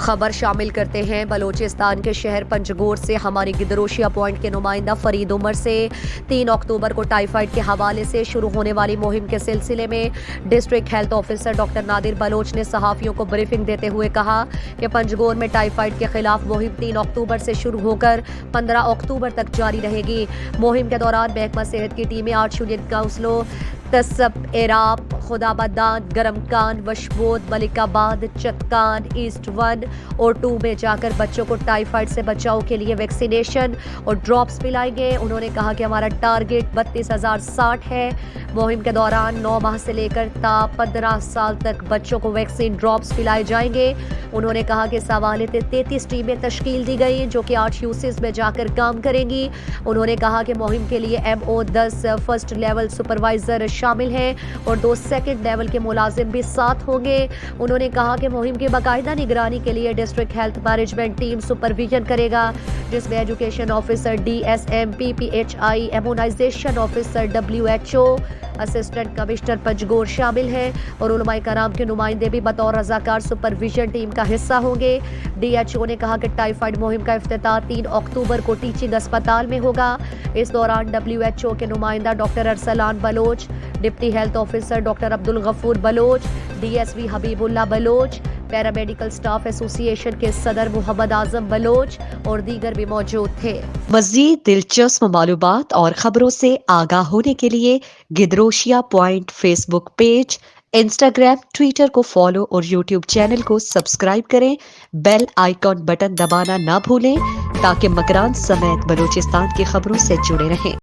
خبر شامل کرتے ہیں بلوچستان کے شہر پنجگور سے ہماری گدروشیا پوائنٹ کے نمائندہ فرید عمر سے 3 اکتوبر کو ٹائیفائڈ کے حوالے سے شروع ہونے والی مہم کے سلسلے میں ڈسٹرکٹ ہیلتھ آفیسر ڈاکٹر نادر بلوچ نے صحافیوں کو بریفنگ دیتے ہوئے کہا کہ پنجگور میں ٹائیفائڈ کے خلاف مہم 3 اکتوبر سے شروع ہو کر 15 اکتوبر تک جاری رہے گی۔ مہم کے دوران محکمہ صحت کی ٹیمیں 8 یونٹ کاؤنسلوں تصب، ایراب، خدا بدان، گرم کان، وشبود، ملک آباد، چتکان، ایسٹ 1 اور 2 میں جا کر بچوں کو ٹائیفائڈ سے بچاؤ کے لیے ویکسینیشن اور ڈراپس پلائیں گے۔ انہوں نے کہا کہ ہمارا ٹارگٹ 32,060 ہے۔ مہم کے دوران 9 ماہ سے لے کر تا 15 سال تک بچوں کو ویکسین ڈراپس پلائے جائیں گے۔ انہوں نے کہا کہ اس حوالے سے 33 ٹیمیں تشکیل دی گئی جو کہ 8 یوسز میں جا کر کام کریں گی۔ انہوں نے کہا کہ مہم کے لیے MO 10 فرسٹ لیول سپروائزر شامل ہیں اور 2 سیکنڈ لیول کے ملازم بھی ساتھ ہوں گے۔ انہوں نے کہا کہ مہم کی باقاعدہ نگرانی کے لیے district health management team supervision کرے گا جس میں education officer DSM PPHI، immunisation officer WHO، assistant commissioner Panjgur شامل ہیں اور علماء کرام کے نمائندے بھی بطور رضاکار سپرویژن ٹیم کا حصہ ہوں گے۔ DHO نے کہا کہ ٹائیفائڈ مہم کا افتتاح 3 اکتوبر کو ٹیچنگ اسپتال میں ہوگا۔ اس دوران WHO کے نمائندہ doctor Arsalan Baloch, deputy health officer doctor Abdulghafoor Baloch, DSV Habib Ullah Baloch, paramedical staff association کے صدر محمد اعظم بلوچ اور دیگر بھی موجود تھے۔ مزید دلچسپ معلومات اور خبروں سے آگاہ ہونے کے لیے Gedrosia point Facebook page, Instagram, Twitter کو فالو اور یوٹیوب چینل کو سبسکرائب کریں۔ بیل آئیکن بٹن دبانا نہ بھولیں تاکہ مکران سمیت بلوچستان کی خبروں سے جڑے رہیں۔